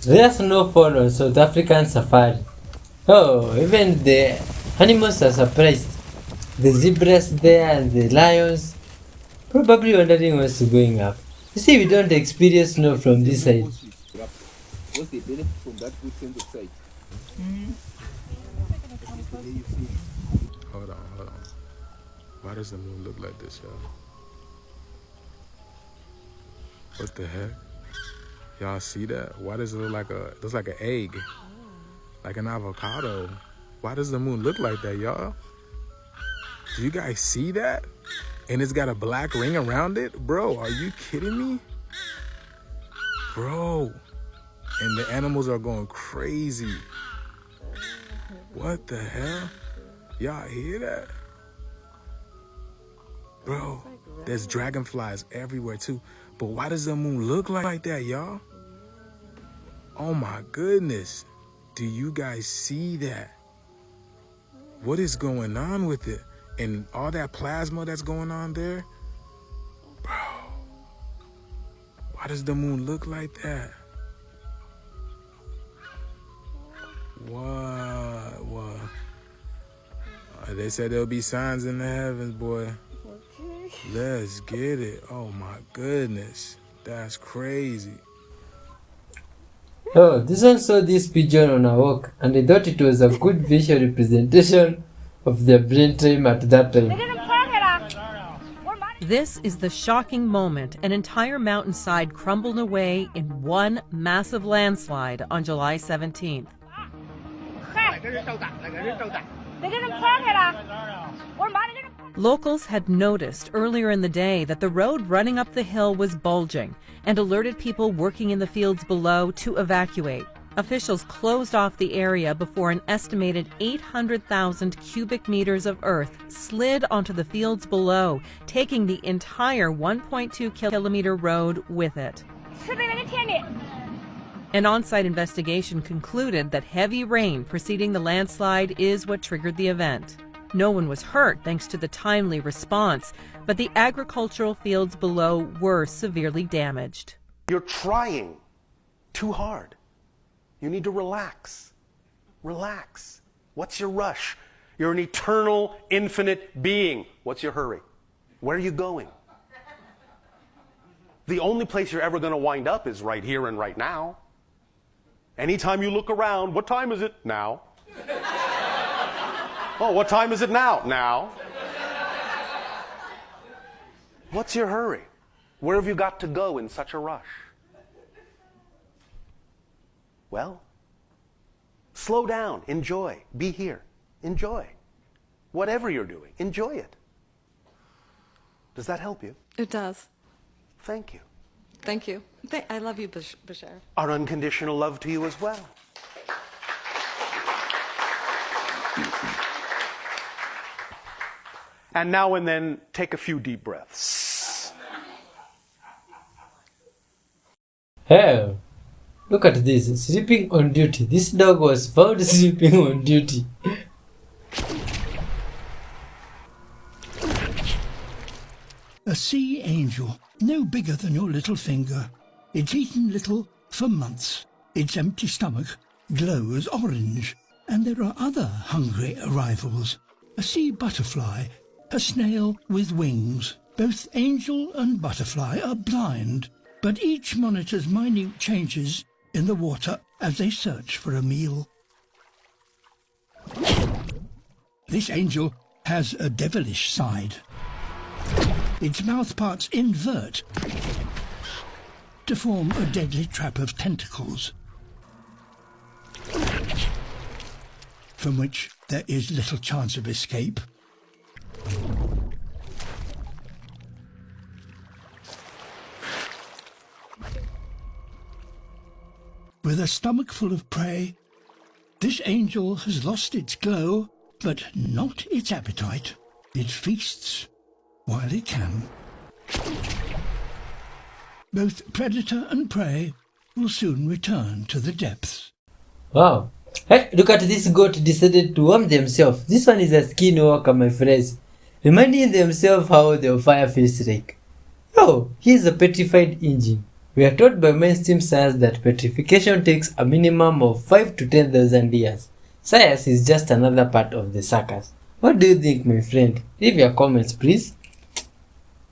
There's snowfall on South African safari. Oh, even the animals are surprised. The zebras there and the lions, probably wondering what's going up. You see, we don't experience snow from this side. What's the benefit from that good sense of sight? Hold on. Why does the moon look like this, y'all? What the heck? Y'all see that? Why does it look like looks like an egg? Like an avocado. Why does the moon look like that, y'all? Do you guys see that? And it's got a black ring around it? Bro, are you kidding me? Bro. And the animals are going crazy. What the hell? Y'all hear that? Bro, there's dragonflies everywhere too. But why does the moon look like that, y'all? Oh my goodness. Do you guys see that? What is going on with it? And all that plasma that's going on there? Bro, why does the moon look like that? What? They said there'll be signs in the heavens, boy. Let's get it. Oh my goodness. That's crazy. Oh, this one saw this pigeon on a walk, and I thought it was a good visual representation of their brain time at that time. This is the shocking moment. An entire mountainside crumbled away in one massive landslide on July 17th. Locals had noticed earlier in the day that the road running up the hill was bulging and alerted people working in the fields below to evacuate. Officials closed off the area before an estimated 800,000 cubic meters of earth slid onto the fields below, taking the entire 1.2 kilometer road with it. An on-site investigation concluded that heavy rain preceding the landslide is what triggered the event. No one was hurt thanks to the timely response, but the agricultural fields below were severely damaged. You're trying too hard. You need to relax. Relax. What's your rush? You're an eternal, infinite being. What's your hurry? Where are you going? The only place you're ever going to wind up is right here and right now. Anytime you look around, what time is it? Now. Oh, what time is it now? Now. What's your hurry? Where have you got to go in such a rush? Well, slow down, enjoy, be here, enjoy. Whatever you're doing, enjoy it. Does that help you? It does. Thank you. Thank you. I love you, Bashar. Our unconditional love to you as well. And now and then, take a few deep breaths. Hell, look at this, sleeping on duty. This dog was found sleeping on duty. A sea angel, no bigger than your little finger. It's eaten little for months. Its empty stomach glows orange. And there are other hungry arrivals. A sea butterfly, a snail with wings. Both angel and butterfly are blind, but each monitors minute changes in the water as they search for a meal. This angel has a devilish side. Its mouth parts invert to form a deadly trap of tentacles, from which there is little chance of escape. With a stomach full of prey, this angel has lost its glow, but not its appetite. It feasts while it can. Both predator and prey will soon return to the depths. Wow. Hey, look at this goat decided to warm themselves. This one is a skin walker, my friends. Reminding themselves how the fire feels like. Oh, here's a petrified engine. We are told by mainstream science that petrification takes a minimum of 5 to 10,000 years. Science is just another part of the circus. What do you think, my friend? Leave your comments, please.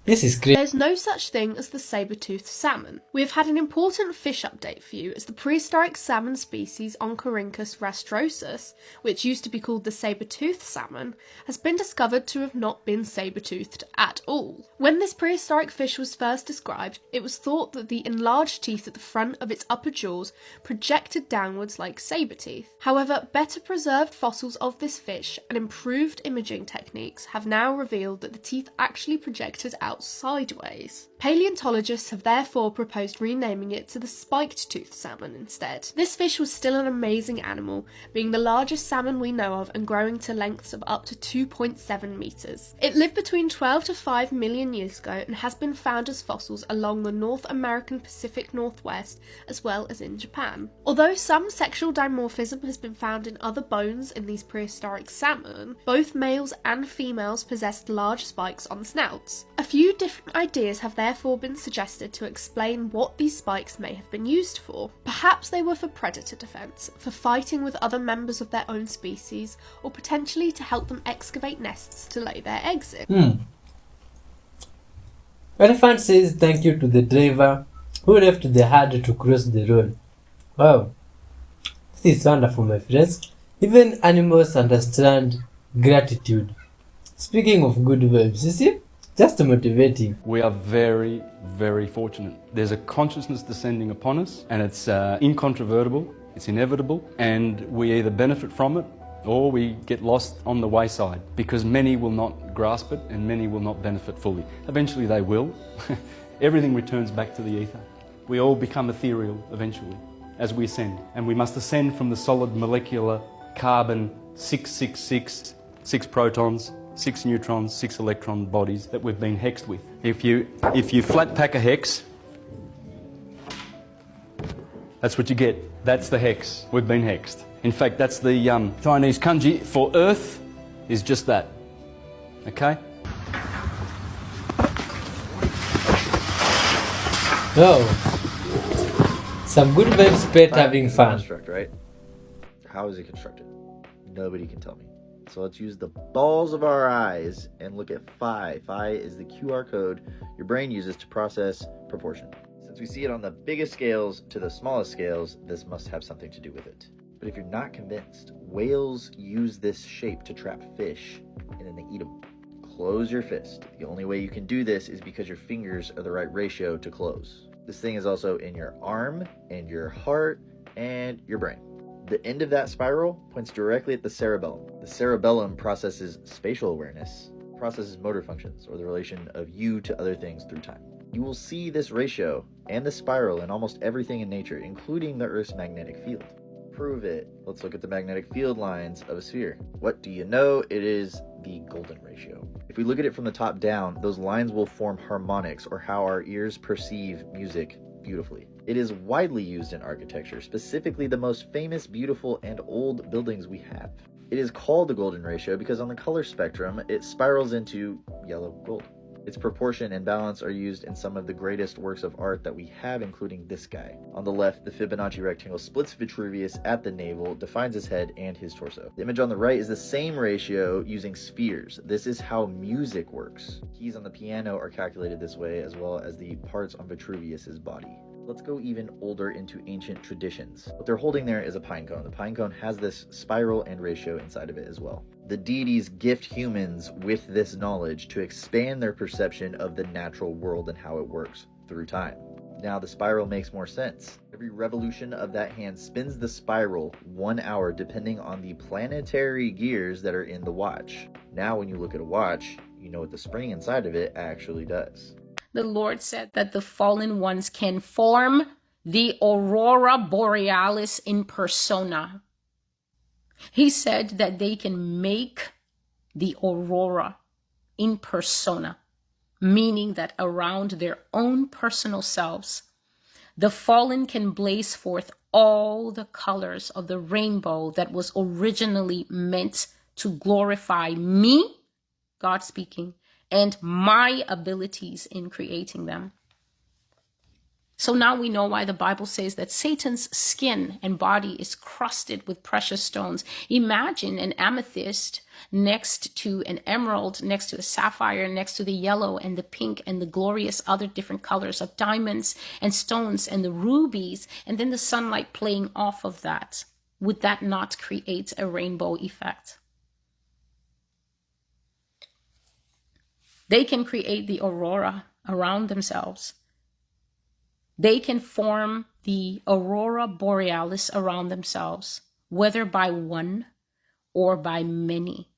This is crazy. There's no such thing as the saber-toothed salmon. We have had an important fish update for you as the prehistoric salmon species Oncorhynchus rastrosus, which used to be called the saber-toothed salmon, has been discovered to have not been saber-toothed at all. When this prehistoric fish was first described, it was thought that the enlarged teeth at the front of its upper jaws projected downwards like saber teeth. However, better preserved fossils of this fish and improved imaging techniques have now revealed that the teeth actually projected out sideways. Paleontologists have therefore proposed renaming it to the spiked-toothed salmon instead. This fish was still an amazing animal, being the largest salmon we know of and growing to lengths of up to 2.7 metres. It lived between 12 to 5 million years ago and has been found as fossils along the North American Pacific Northwest as well as in Japan. Although some sexual dimorphism has been found in other bones in these prehistoric salmon, both males and females possessed large spikes on the snouts. A few different ideas have therefore been suggested to explain what these spikes may have been used for. Perhaps they were for predator defense, for fighting with other members of their own species, or potentially to help them excavate nests to lay their eggs in. Elephant says thank you to the driver who left the herd to cross the road. Wow, this is wonderful, my friends. Even animals understand gratitude. Speaking of good vibes, you see? Just motivating. We are very, very fortunate. There's a consciousness descending upon us, and it's incontrovertible, it's inevitable, and we either benefit from it or we get lost on the wayside, because many will not grasp it and many will not benefit fully. Eventually they will. Everything returns back to the ether. We all become ethereal eventually as we ascend, and we must ascend from the solid molecular carbon 666, 6 protons, 6 neutrons, 6 electron bodies that we've been hexed with. If you flat pack a hex, that's what you get. That's the hex. We've been hexed. In fact, that's the Chinese kanji for Earth is just that. Okay? Oh, some good vibes, pet having fun. Construct, right? How is it constructed? Nobody can tell me. So let's use the balls of our eyes and look at phi. Phi is the QR code your brain uses to process proportion. Since we see it on the biggest scales to the smallest scales, this must have something to do with it. But if you're not convinced, whales use this shape to trap fish, and then they eat them. Close your fist. The only way you can do this is because your fingers are the right ratio to close. This thing is also in your arm, and your heart, and your brain. The end of that spiral points directly at the cerebellum. The cerebellum processes spatial awareness, processes motor functions, or the relation of you to other things through time. You will see this ratio and the spiral in almost everything in nature, including the Earth's magnetic field. Prove it. Let's look at the magnetic field lines of a sphere. What do you know? It is the golden ratio. If we look at it from the top down, those lines will form harmonics, or how our ears perceive music beautifully. It is widely used in architecture, specifically the most famous, beautiful, and old buildings we have. It is called the golden ratio because on the color spectrum, it spirals into yellow gold. Its proportion and balance are used in some of the greatest works of art that we have, including this guy. On the left, the Fibonacci rectangle splits Vitruvius at the navel, defines his head and his torso. The image on the right is the same ratio using spheres. This is how music works. Keys on the piano are calculated this way, as well as the parts on Vitruvius's body. Let's go even older into ancient traditions. What they're holding there is a pine cone. The pine cone has this spiral and ratio inside of it as well. The deities gift humans with this knowledge to expand their perception of the natural world and how it works through time. Now the spiral makes more sense. Every revolution of that hand spins the spiral 1 hour depending on the planetary gears that are in the watch. Now when you look at a watch, you know what the spring inside of it actually does. The Lord said that the fallen ones can form the aurora borealis in persona. He said that they can make the aurora in persona, meaning that around their own personal selves, the fallen can blaze forth all the colors of the rainbow that was originally meant to glorify me, God speaking, and my abilities in creating them. So now we know why the Bible says that Satan's skin and body is crusted with precious stones. Imagine an amethyst next to an emerald, next to a sapphire, next to the yellow and the pink and the glorious other different colors of diamonds and stones and the rubies, and then the sunlight playing off of that. Would that not create a rainbow effect? They can create the aurora around themselves. They can form the aurora borealis around themselves, whether by one or by many.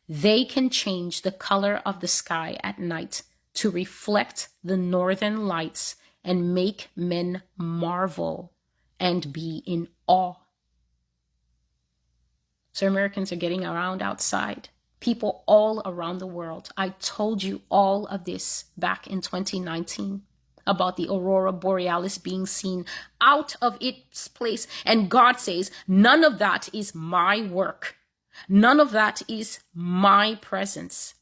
They can change the color of the sky at night to reflect the northern lights and make men marvel and be in awe. So Americans are getting around outside. People all around the world. I told you all of this back in 2019. About the aurora borealis being seen out of its place. And God says, none of that is my work. None of that is my presence.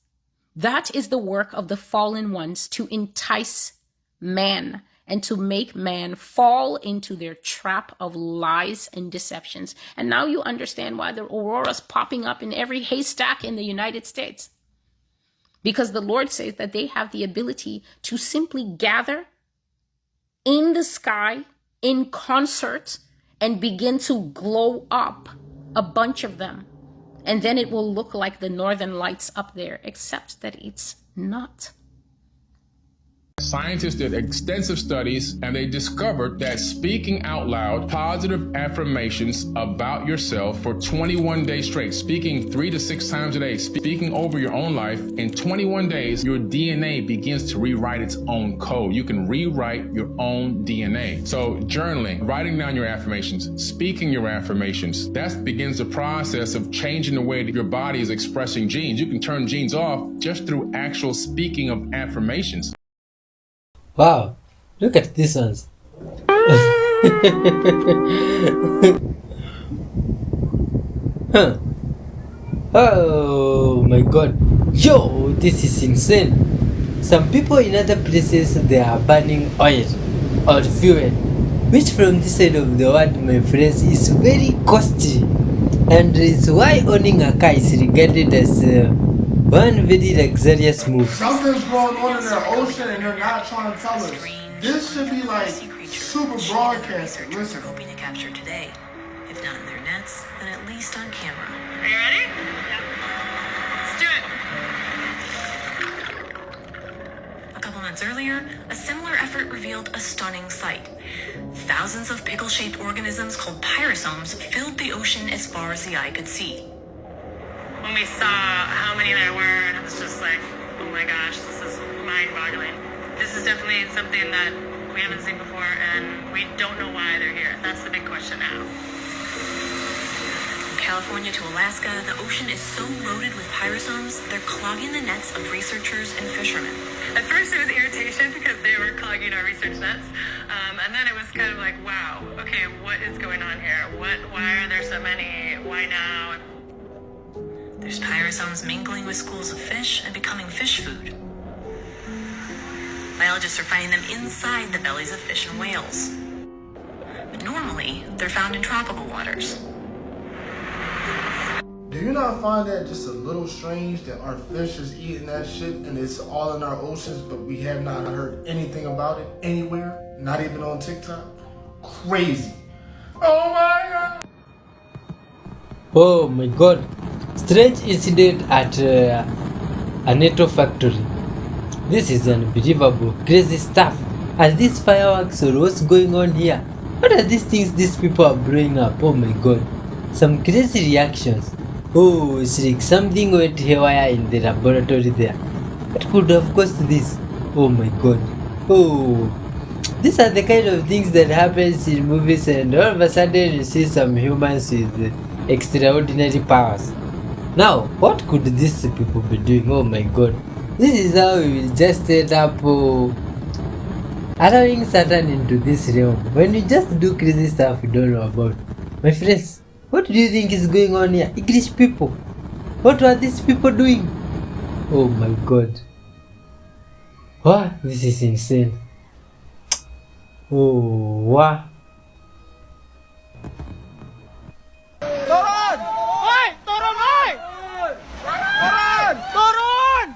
That is the work of the fallen ones to entice man and to make man fall into their trap of lies and deceptions. And now you understand why the aurora's popping up in every haystack in the United States. Because the Lord says that they have the ability to simply gather in the sky in concert and begin to glow up, a bunch of them. And then it will look like the northern lights up there, except that it's not. Scientists did extensive studies and they discovered that speaking out loud positive affirmations about yourself for 21 days straight, speaking 3 to 6 times a day, speaking over your own life, in 21 days, your DNA begins to rewrite its own code. You can rewrite your own DNA. So journaling, writing down your affirmations, speaking your affirmations, that begins the process of changing the way that your body is expressing genes. You can turn genes off just through actual speaking of affirmations. Wow, look at these ones. Huh. Oh my god. Yo, this is insane. Some people in other places, they are burning oil or fuel, which from this side of the world, my friends, is very costly. And it's why owning a car is regarded as one very luxurious move. Something's going on in the ocean and they're not trying to tell us. This should be like super broadcasted. Listen. Hoping to capture today. If not in their nets, then at least on camera. Are you ready? Yeah. Let's do it. A couple months earlier, a similar effort revealed a stunning sight. Thousands of pickle-shaped organisms called pyrosomes filled the ocean as far as the eye could see. When we saw how many there were, it was just like, oh my gosh, this is mind-boggling. This is definitely something that we haven't seen before, and we don't know why they're here. That's the big question now. From California to Alaska, the ocean is so loaded with pyrosomes, they're clogging the nets of researchers and fishermen. At first it was irritation because they were clogging our research nets, and then it was kind of like, wow, okay, what is going on here? Why are there so many? Why now? There's pyrosomes mingling with schools of fish and becoming fish food. Biologists are finding them inside the bellies of fish and whales. But normally, they're found in tropical waters. Do you not find that just a little strange that our fish is eating that shit and it's all in our oceans, but we have not heard anything about it anywhere? Not even on TikTok? Crazy. Oh my god! Oh my god. Strange incident at a NATO factory. This is unbelievable, crazy stuff. Are these fireworks or what's going on here? What are these things these people are blowing up? Oh my god. Some crazy reactions. Oh, it's like something went haywire in the laboratory there. What could have caused this? Oh my god. Oh, these are the kind of things that happens in movies, and all of a sudden you see some humans with extraordinary powers. Now, what could these people be doing? Oh my god. This is how we will just end up allowing Satan into this realm. When you just do crazy stuff you don't know about. My friends, what do you think is going on here? English people. What are these people doing? Oh my god. Wow, this is insane. Oh, wow. Turun! Oi! Turun, oi! Turun! Turun!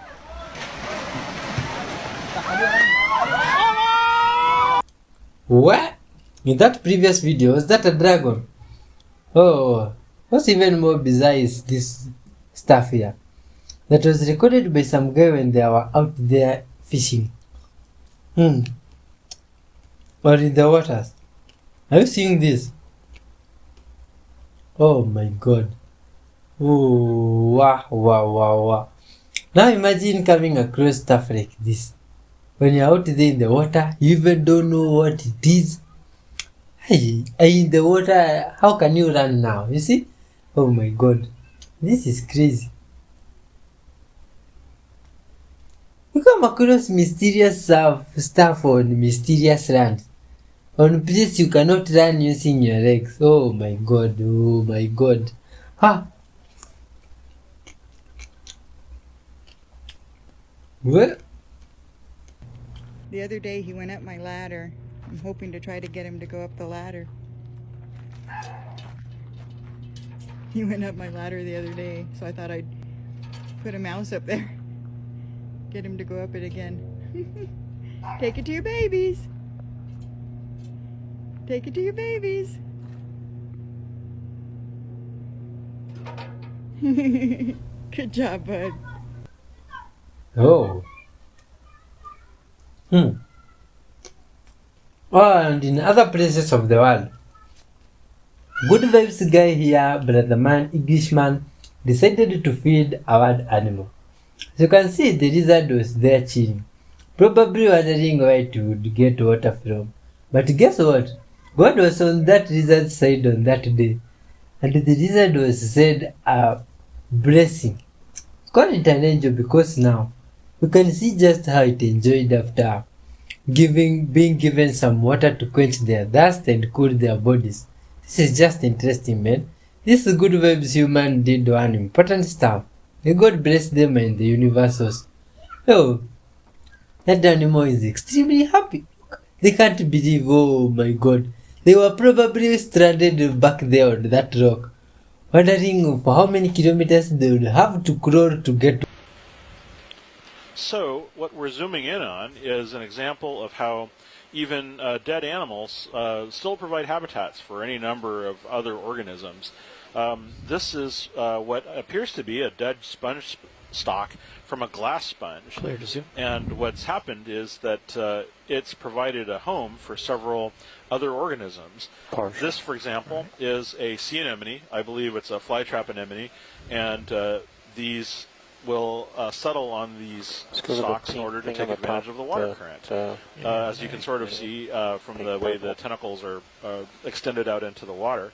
What? In that previous video, was that a dragon? Oh, what's even more bizarre is this stuff here. That was recorded by some guy when they were out there fishing. Or in the waters. Are you seeing this? Oh my god. Oh, wow, wow, wow, wow. Now imagine coming across stuff like this. When you're out there in the water, you even don't know what it is. Hey, in the water, how can you run now? You see? Oh my god. This is crazy. You come across mysterious stuff on mysterious lands. On places you cannot run using your legs. Oh my god, oh my god. Ha! What? The other day he went up my ladder. I'm hoping to try to get him to go up the ladder. He went up my ladder the other day, so I thought I'd put a mouse up there. Get him to go up it again. Take it to your babies. Take it to your babies. Good job, bud. Oh. Oh, and in other places of the world, good vibes guy here, brother man, Englishman, decided to feed a wild animal. As you can see, the lizard was there chilling, probably wondering where it would get water from. But guess what? God was on that lizard's side on that day, and the lizard was said a blessing. Call it an angel because now you can see just how it enjoyed after being given some water to quench their thirst and cool their bodies. This is just interesting, man. This good vibes human did one important stuff. May God bless them and the universes. Oh, that animal is extremely happy. They can't believe, oh my god. They were probably stranded back there on that rock, wondering for how many kilometers they would have to crawl to get to. So what we're zooming in on is an example of how even dead animals still provide habitats for any number of other organisms. This is what appears to be a dead sponge stock from a glass sponge. Clear to zoom. And what's happened is that it's provided a home for several other organisms. Partial. This, for example, is a sea anemone. I believe it's a flytrap anemone, and these will settle on these stalks in order to take advantage of the water current. As you can sort of see from the way the tentacles are extended out into the water,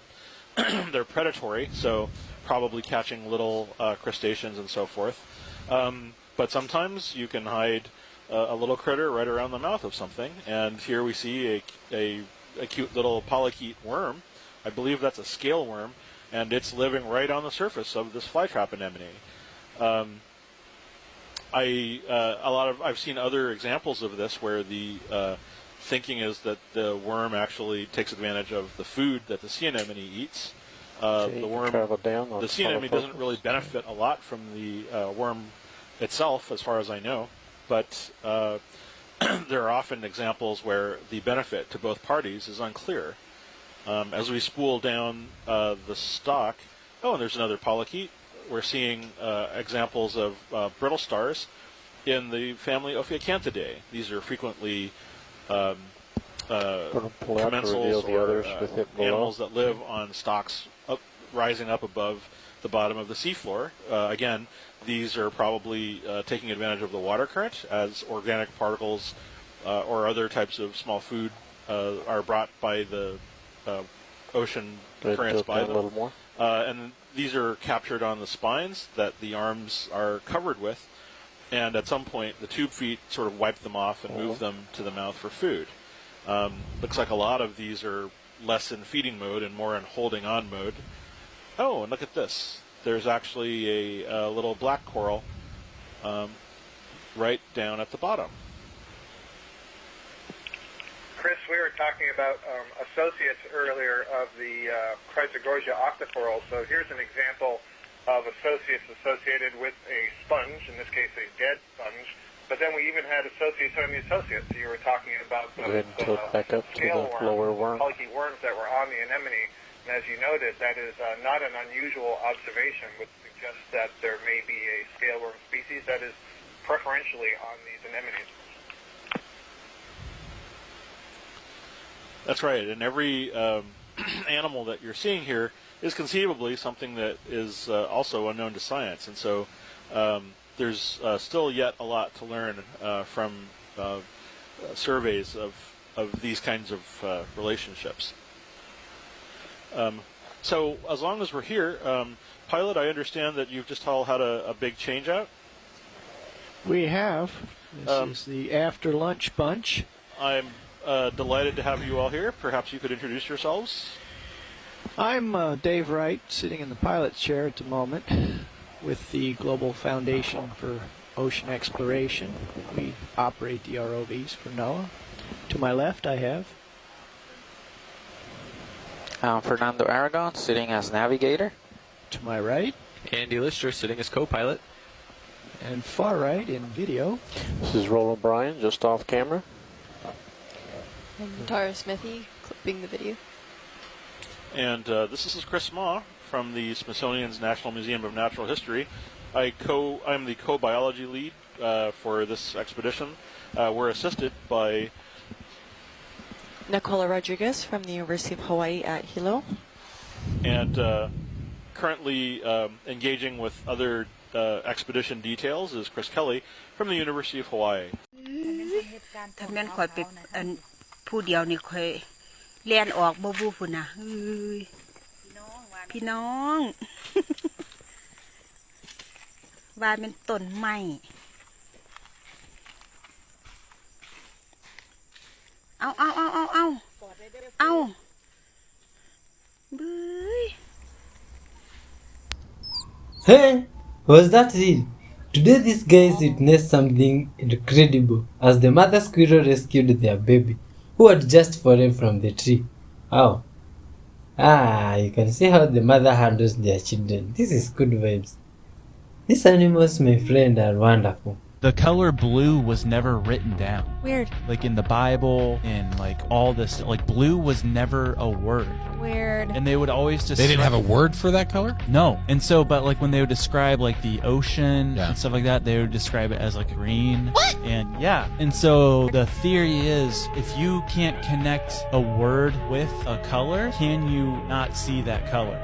they're predatory, so probably catching little crustaceans and so forth. But sometimes you can hide a little critter right around the mouth of something, and here we see a cute little polychaete worm. I believe that's a scale worm, and it's living right on the surface of this flytrap anemone. I've seen other examples of this where the thinking is that the worm actually takes advantage of the food that the sea anemone eats. The sea anemone doesn't really benefit a lot from the worm itself, as far as I know, but there are often examples where the benefit to both parties is unclear. As we spool down the stalk, and there's another polychaete. We're seeing examples of brittle stars in the family Ophiacanthidae. These are frequently commensals or animals that live on stalks rising up above the bottom of the seafloor. Again, these are probably taking advantage of the water current as organic particles or other types of small food are brought by the ocean currents by them. And these are captured on the spines that the arms are covered with, and at some point the tube feet sort of wipe them off and move them to the mouth for food. Looks like a lot of these are less in feeding mode and more in holding on mode. Oh, and look at this. There's actually a little black coral right down at the bottom. Chris, we were talking about associates earlier of the Prehistoric octocoral. So here's an example of associates associated with a sponge, in this case a dead sponge. But then we even had associates on the associates. So you were talking about those back up scale to the lower worm. polycky worms that were on the anemone. And as you noted, that is not an unusual observation, which suggests that there may be a scale worm species that is preferentially on these anemones. That's right, and every animal that you're seeing here is conceivably something that is also unknown to science, and so there's still yet a lot to learn from surveys of these kinds of relationships. So as long as we're here, Pilot, I understand that you've just all had a big change out? We have. This is the after lunch bunch. I'm delighted to have you all here. Perhaps you could introduce yourselves. I'm Dave Wright, sitting in the pilot's chair at the moment with the Global Foundation for Ocean Exploration. We operate the ROVs for NOAA. To my left, I have Fernando Aragon, sitting as navigator. To my right, Andy Lister, sitting as co-pilot. And far right in video, This is Roland Bryan, just off camera. And Tara Smithy, clipping the video. And this is Chris Ma from the Smithsonian's National Museum of Natural History. I'm the co-biology lead for this expedition. We're assisted by Nicola Rodriguez from the University of Hawaii at Hilo. And currently engaging with other expedition details is Chris Kelly from the University of Hawaii. ถ้าแม่นข่อยไปผู้เดียวนี่ข่อยเลียนออกบ่บูพุ่นน่ะพี่น้อง ว่าเป็นต้นไม้เอาบื้อ Hey, was that real? Today these guys witnessed something incredible as the mother squirrel rescued their baby, who had just fallen from the tree. Wow. You can see how the mother handles their children. This is good vibes. These animals, my friend, are wonderful. The color blue was never written down. Weird. Like in the Bible, in like all this, like blue was never a word. Weird. And they would always just. They didn't have a word for that color? No. And so, but like when they would describe like the ocean and stuff like that, they would describe it as like green. What? And yeah. And so the theory is if you can't connect a word with a color, can you not see that color?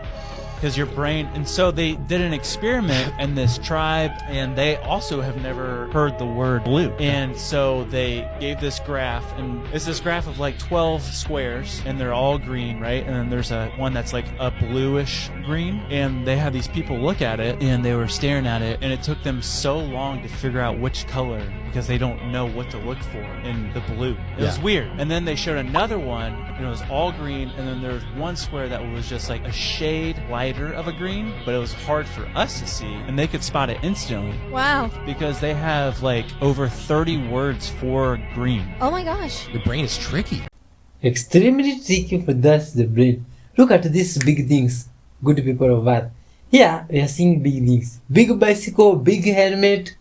Because your brain, and so they did an experiment in this tribe, and they also have never heard the word blue. And so they gave this graph, and it's this graph of like 12 squares, and they're all green, right? And then there's one that's like a bluish green, and they had these people look at it, and they were staring at it, and it took them so long to figure out which color, because they don't know what to look for in the blue. It was weird. And then they showed another one, and it was all green, and then there was one square that was just like a shade lighter of a green, but it was hard for us to see, and they could spot it instantly. Wow. Because they have like over 30 words for green. Oh my gosh. The brain is tricky. Extremely tricky for us, the brain. Look at these big things, good people of Earth. Here we are seeing big things. Big bicycle, big helmet,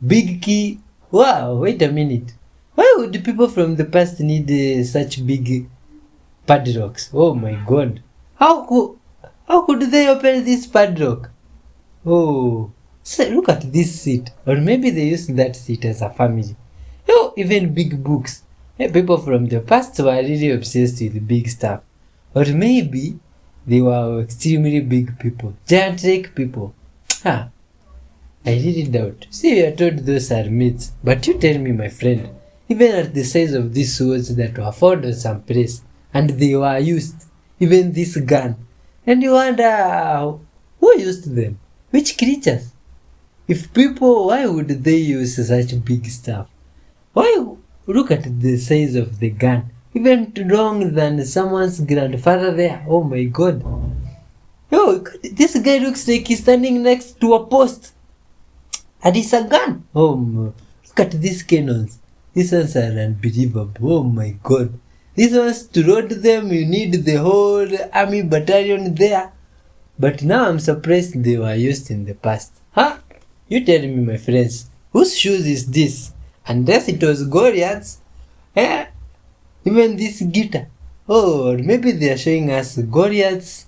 big key. Wow, wait a minute. Why would the people from the past need such big padlocks? Oh my god. How could they open this padlock? Oh, so look at this seat. Or maybe they used that seat as a family. Oh, even big books. People from the past were really obsessed with big stuff. Or maybe they were extremely big people. Giant lake people. I really doubt. See, we are told those are myths. But you tell me, my friend, even at the size of these swords that were found on some place, and they were used, even this gun, and you wonder, who used them? Which creatures? If people, why would they use such big stuff? Why? Look at the size of the gun. Even longer than someone's grandfather there. Oh my god. Oh, this guy looks like he's standing next to a post. And it's a gun. Oh, look at these cannons. These ones are unbelievable. Oh my god. These ones to load them, you need the whole army battalion there. But now I'm surprised they were used in the past. Huh? You tell me, my friends, whose shoes is this? Unless it was Goliath's. Eh? Even this guitar. Oh, or maybe they are showing us Goliath's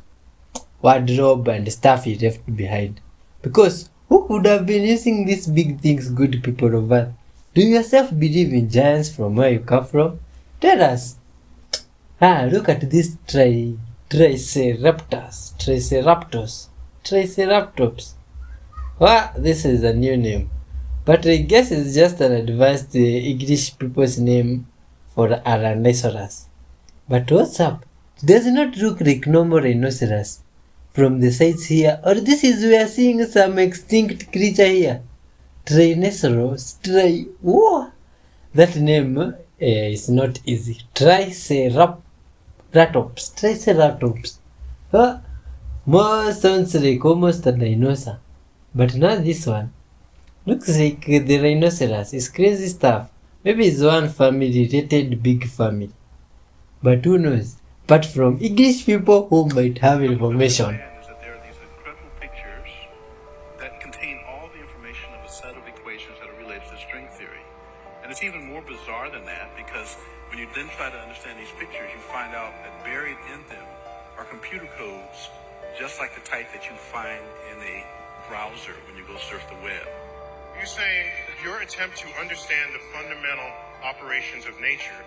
wardrobe and stuff he left behind. Because who could have been using these big things, good people of Earth? Do you yourself believe in giants from where you come from? Tell us. Look at these Triceratops. This is a new name. But I guess it's just an advanced English people's name for a rhinoceros. But what's up? It does not look like normal rhinoceros from the sides here. Or this is we are seeing some extinct creature here. Triceratops. That name is not easy. Triceratops. More sounds like almost a dinosaur. But not this one. Looks like the rhinoceros is crazy stuff. Maybe it's one family related big family. But who knows? Apart from English people who might have information. That contain all the information of a set of equations that are related to string theory. And it's even more bizarre than that, because when you then try to understand these pictures, you find out that buried in them are computer codes, just like the type that you find in a browser when you go surf the web. You're saying your attempt to understand the fundamental operations of nature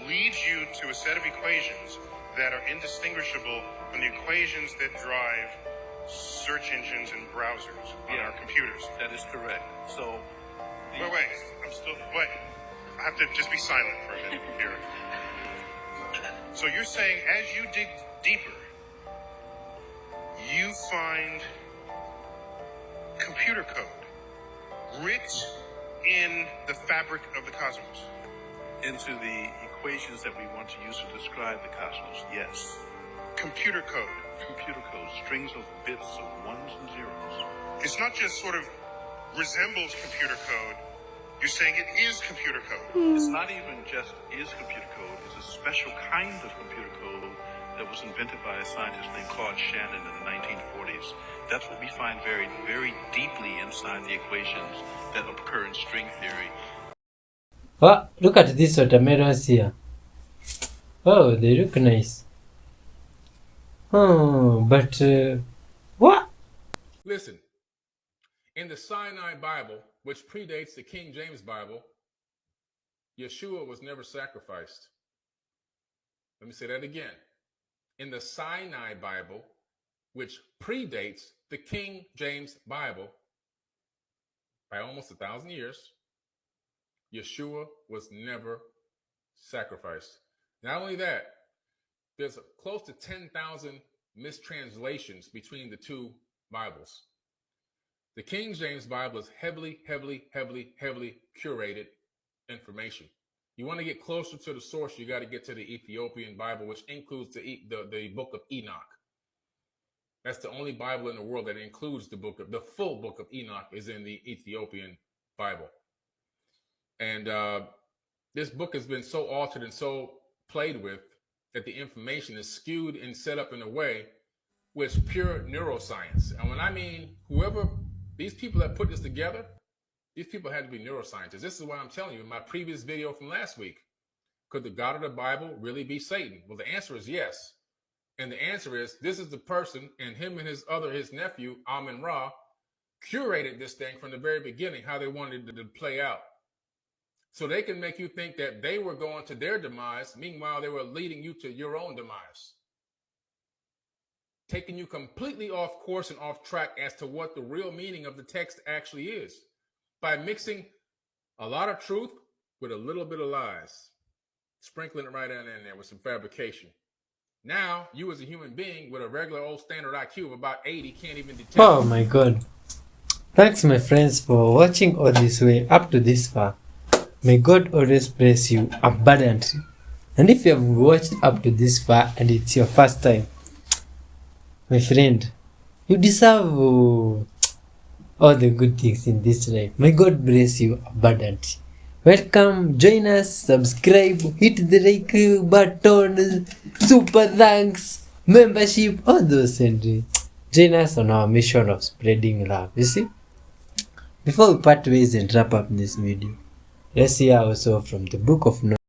leads you to a set of equations that are indistinguishable from the equations that drive search engines and browsers on our computers. That is correct. So, wait, I have to just be silent for a minute here. So you're saying as you dig deeper, you find computer code writ in the fabric of the cosmos. Into the equations that we want to use to describe the cosmos, yes. Computer code. Computer code, strings of bits of ones and zeros. It's not just sort of resembles computer code. You're saying it is computer code. It's not even just is computer code. It's a special kind of computer code that was invented by a scientist named Claude Shannon in the 1940s. That's what we find very, very deeply inside the equations that occur in string theory. Look at these watermelons here. Oh, they look nice. But what? Listen, in the Sinai Bible, which predates the King James Bible, Yeshua was never sacrificed. Let me say that again. In the Sinai Bible, which predates the King James Bible by almost 1,000 years, Yeshua was never sacrificed. Not only that, there's close to 10,000 mistranslations between the two Bibles. The King James Bible is heavily curated information. You want to get closer to the source, you got to get to the Ethiopian Bible, which includes the book of Enoch. That's the only Bible in the world that includes the full book of Enoch is in the Ethiopian Bible. And this book has been so altered and so played with that the information is skewed and set up in a way where it's pure neuroscience. And when I mean these people that put this together, these people had to be neuroscientists. This is what I'm telling you in my previous video from last week. Could the God of the Bible really be Satan? Well, the answer is yes. And the answer is this is the person, and him and his nephew, Amun-Ra, curated this thing from the very beginning, how they wanted it to play out. So they can make you think that they were going to their demise. Meanwhile, they were leading you to your own demise. Taking you completely off course and off track as to what the real meaning of the text actually is. By mixing a lot of truth with a little bit of lies. Sprinkling it right in there with some fabrication. Now, you as a human being with a regular old standard IQ of about 80 can't even detect. Oh my god. Thanks my friends for watching all this way up to this far. May God always bless you abundantly. And if you have watched up to this far and it's your first time, my friend, you deserve all the good things in this life. May God bless you abundantly. Welcome, join us, subscribe, hit the like button, super thanks, membership, all those and join us on our mission of spreading love. You see? Before we part ways and wrap up this video, let's hear also from the book of Noah.